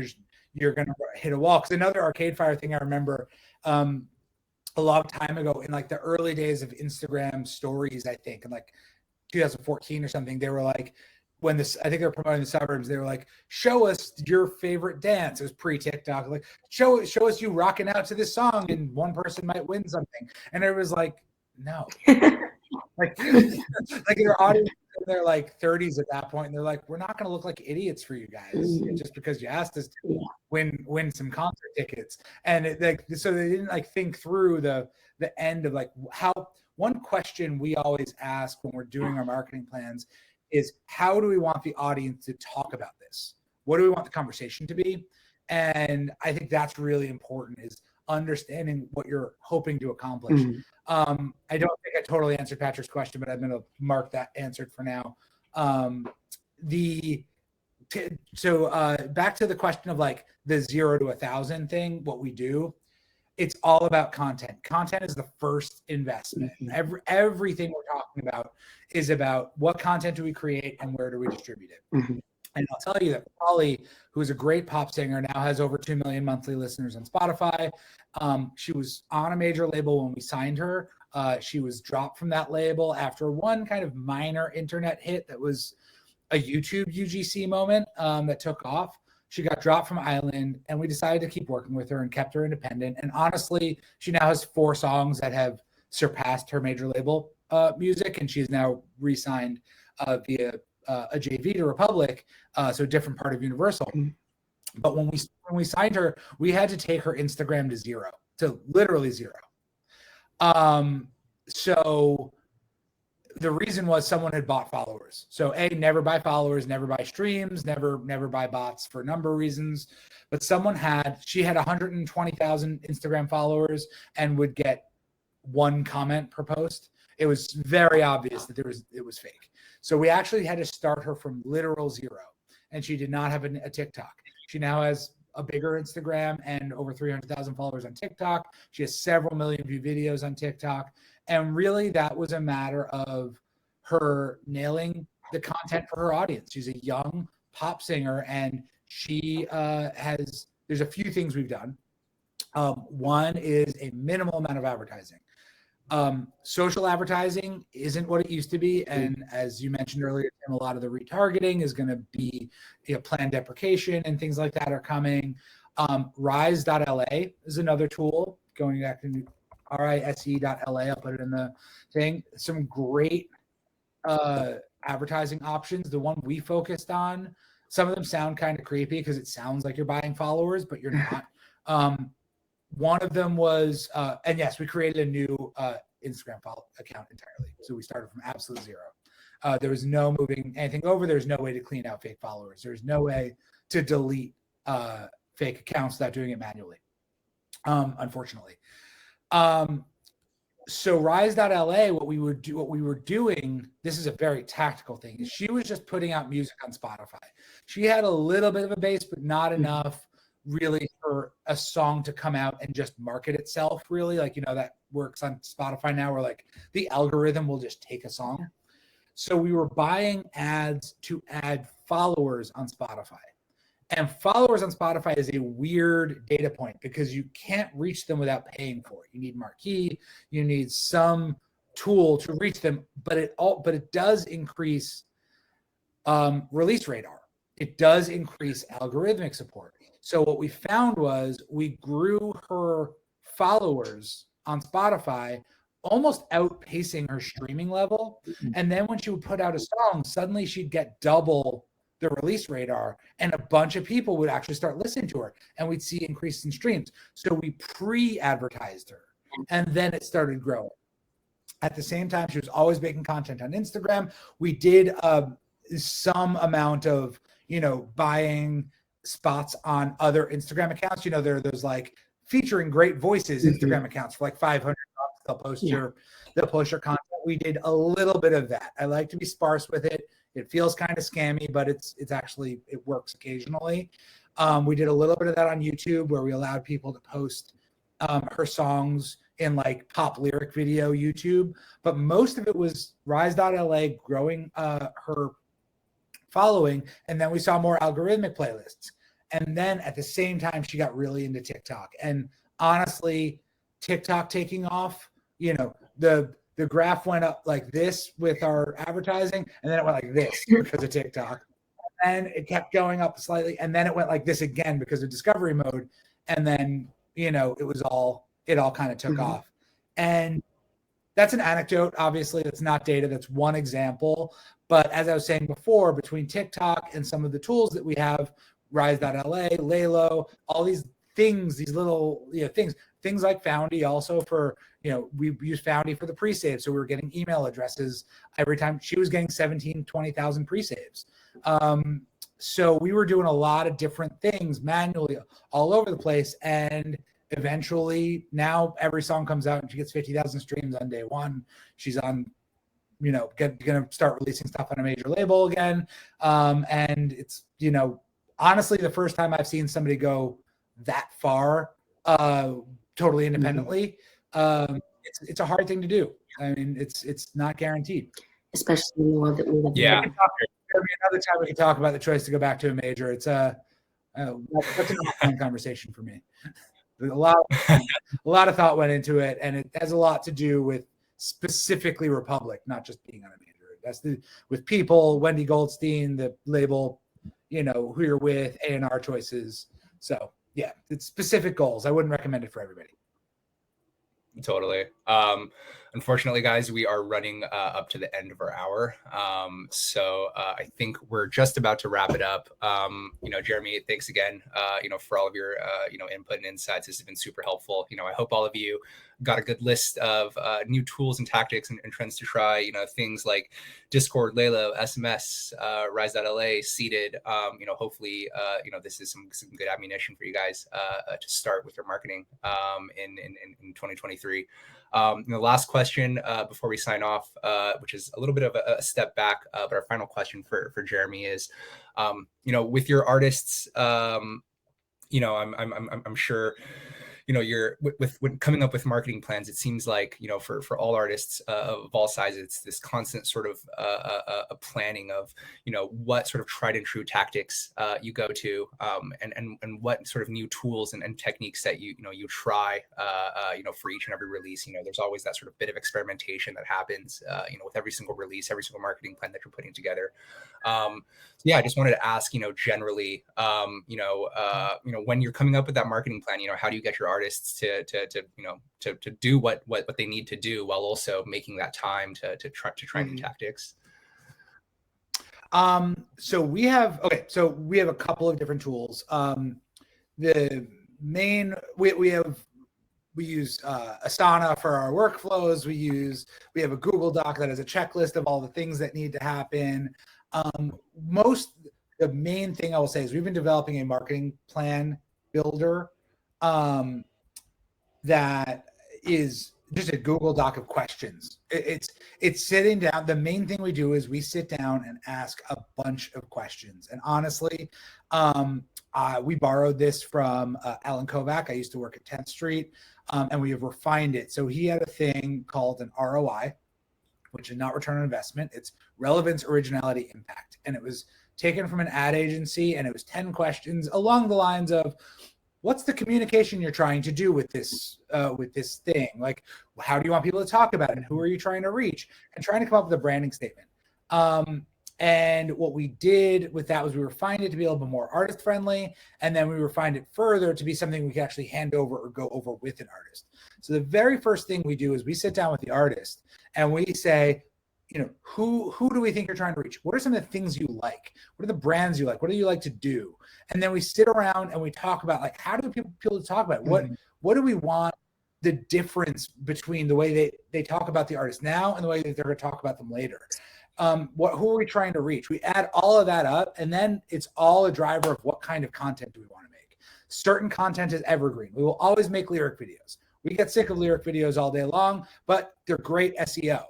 you're going to hit a wall. Because another Arcade Fire thing I remember a long time ago in the early days of Instagram stories, I think in 2014 or something, they were like, I think they were promoting the Suburbs, they were like, show us your favorite dance. It was pre-TikTok, show us you rocking out to this song and one person might win something. And it was like, no. Their audience in their 30s at that point, and they're like, we're not going to look like idiots for you guys just because you asked us to win some concert tickets. And so they didn't think through the end of how. One question we always ask when we're doing our marketing plans is, how do we want the audience to talk about this? What do we want the conversation to be? And I think that's really important, is understanding what you're hoping to accomplish. I don't think I totally answered Patrick's question, but I'm going to mark that answered for now. Back to the question of the 0 to 1,000 thing, what we do, it's all about content. Content is the first investment. Everything we're talking about is about what content do we create and where do we distribute it. And I'll tell you that Polly, who is a great pop singer, now has over 2 million monthly listeners on Spotify. She was on a major label when we signed her. She was dropped from that label after one kind of minor internet hit that was a YouTube UGC moment that took off. She got dropped from Island, and we decided to keep working with her and kept her independent. And honestly, she now has 4 songs that have surpassed her major label music, and she's now re-signed via a JV to Republic, so a different part of Universal. But when we signed her, we had to take her Instagram to 0, to literally 0. So the reason was someone had bought followers. So never buy followers, never buy streams, never buy bots for a number of reasons. But she had 120,000 Instagram followers and would get 1 comment per post. It was very obvious that it was fake. So we actually had to start her from literal 0. And she did not have a TikTok. She now has a bigger Instagram and over 300,000 followers on TikTok. She has several million view videos on TikTok. And really, that was a matter of her nailing the content for her audience. She's a young pop singer, and she there's a few things we've done. One is a minimal amount of advertising. Social advertising isn't what it used to be. And as you mentioned earlier, Tim, a lot of the retargeting is going to be planned deprecation and things like that are coming. Rise.la is another tool, going back to RISE.LA. I'll put it in the thing. Some great advertising options. The one we focused on, some of them sound kind of creepy because it sounds like you're buying followers, but you're not. One of them was, and yes, we created a new Instagram account entirely. So we started from absolute 0. There was no moving anything over. There's no way to clean out fake followers. There's no way to delete fake accounts without doing it manually, unfortunately. So Rise.la, what we were doing, this is a very tactical thing, is she was just putting out music on Spotify. She had a little bit of a base, but not enough really for a song to come out and just market itself, really. Like, that works on Spotify now, where like the algorithm will just take a song. So we were buying ads to add followers on Spotify. And followers on Spotify is a weird data point because you can't reach them without paying for it. You need marquee, you need some tool to reach them, but it does increase release radar. It does increase algorithmic support. So what we found was we grew her followers on Spotify, almost outpacing her streaming level. And then when she would put out a song, suddenly she'd get double the release radar, and a bunch of people would actually start listening to her, and we'd see increase in streams. So we pre-advertised her, and then it started growing. At the same time, she was always making content on Instagram. We did some amount of, buying spots on other Instagram accounts. There are those like featuring great voices Instagram accounts for like $500. They'll post your content. We did a little bit of that. I like to be sparse with it. It feels kind of scammy, but it works occasionally. We did a little bit of that on YouTube, where we allowed people to post her songs in like pop lyric video YouTube. But most of it was Rise.la growing her following. And then we saw more algorithmic playlists. And then at the same time, she got really into TikTok. And honestly, TikTok taking off, the graph went up like this with our advertising, and then it went like this because of TikTok. And it kept going up slightly, and then it went like this again because of discovery mode. And then, it all kind of took off. And that's an anecdote. Obviously, that's not data. That's one example. But as I was saying before, between TikTok and some of the tools that we have, Rise.la, Lalo, all these things, these little things like Foundy also for, we use Foundy for the pre-save. So we were getting email addresses every time. She was getting 17, 20,000 pre-saves. So we were doing a lot of different things manually all over the place. And eventually now every song comes out and she gets 50,000 streams on day one. She's on, going to start releasing stuff on a major label again. And it's, honestly, the first time I've seen somebody go that far totally independently. It's a hard thing to do. I mean, it's not guaranteed, especially in the world that we live in. Another time we can talk about the choice to go back to a major. It's that's an offline conversation for me. A lot of thought went into it, and it has a lot to do with specifically Republic, not just being on a major. That's with people, Wendy Goldstein, the label, who you're with, A&R choices. So yeah, it's specific goals. I wouldn't recommend it for everybody. Totally. Unfortunately, guys, we are running up to the end of our hour. So I think we're just about to wrap it up. Jeremy, thanks again, for all of your, input and insights. This has been super helpful. I hope all of you got a good list of new tools and tactics and trends to try, things like Discord, Lalo, SMS, Rise.la, Seated. Hopefully, this is some good ammunition for you guys to start with your marketing in 2023. The last question before we sign off, which is a little bit of a step back, but our final question for Jeremy is, with your artists, I'm sure, you're when coming up with marketing plans, it seems like, for all artists of all sizes, it's this constant sort of a planning of, what sort of tried and true tactics you go to, and what sort of new tools and techniques that you try, for each and every release. There's always that sort of bit of experimentation that happens, with every single release, every single marketing plan that you're putting together. I just wanted to ask, generally, when you're coming up with that marketing plan, how do you get your artists to do what they need to do while also making that time to try new tactics? So we have a couple of different tools. The main we use Asana for our workflows. We have a Google Doc that has a checklist of all the things that need to happen. The main thing I will say is we've been developing a marketing plan builder that is just a Google Doc of questions. It's sitting down. The main thing we do is we sit down and ask a bunch of questions. And honestly, we borrowed this from Alan Kovac. I used to work at 10th Street, and we have refined it. So he had a thing called an ROI, which is not return on investment. It's relevance, originality, impact. And it was taken from an ad agency, and it was 10 questions along the lines of, what's the communication you're trying to do with this thing? Like, how do you want people to talk about it? Who are you trying to reach? And trying to come up with a branding statement. And what we did with that was we refined it to be a little bit more artist friendly. And then we refined it further to be something we can actually hand over or go over with an artist. So the very first thing we do is we sit down with the artist and we say, you know, who do we think you're trying to reach? What are some of the things you like? What are the brands you like? What do you like to do? And then we sit around and we talk about, like, how do people talk about it? What do we want the difference between the way they talk about the artist now and the way that they're going to talk about them later? Who are we trying to reach? We add all of that up, and then it's all a driver of what kind of content do we want to make. Certain content is evergreen. We will always make lyric videos. We get sick of lyric videos all day long, but they're great SEO.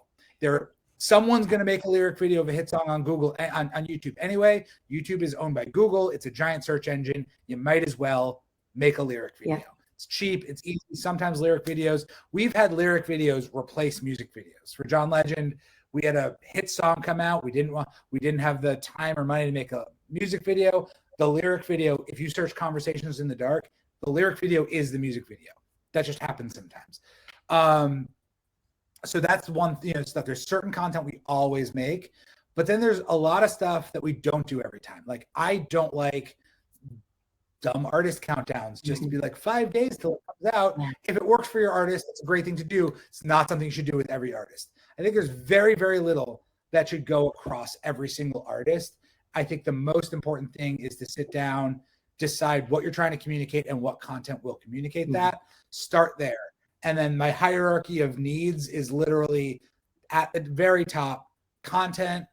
Someone's going to make a lyric video of a hit song on Google, on YouTube. Anyway, YouTube is owned by Google. It's a giant search engine. You might as well make a lyric video. Yeah. It's cheap. It's easy. Sometimes lyric videos. We've had lyric videos replace music videos. For John Legend, we had a hit song come out. We didn't have the time or money to make a music video. The lyric video, if you search Conversations in the Dark, the lyric video is the music video. That just happens sometimes. So that's one, stuff. There's certain content we always make, but then there's a lot of stuff that we don't do every time. Like, I don't like dumb artist countdowns just to be like 5 days till it comes out. If it works for your artist, it's a great thing to do. It's not something you should do with every artist. I think there's very, very little that should go across every single artist. I think the most important thing is to sit down, decide what you're trying to communicate and what content will communicate that. Start there. And then my hierarchy of needs is literally at the very top: content,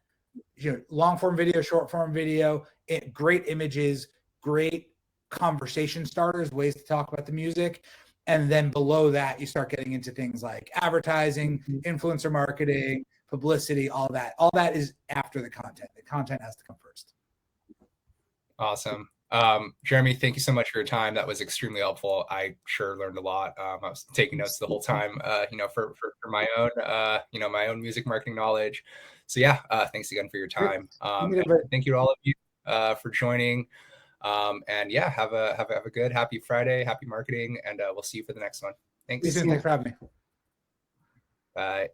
long form video, short form video, great images, great conversation starters, ways to talk about the music. And then below that, you start getting into things like advertising, influencer marketing, publicity, all that. All that is after the content. The content has to come first. Awesome. Jeremy, thank you so much for your time. That was extremely helpful. I sure learned a lot. I was taking notes the whole time, for my own, my own music marketing knowledge. So yeah, thanks again for your time. Thank you to all of you for joining. And yeah, have a good, happy Friday, happy marketing, and we'll see you for the next one. Thanks. Thanks for having me. Bye.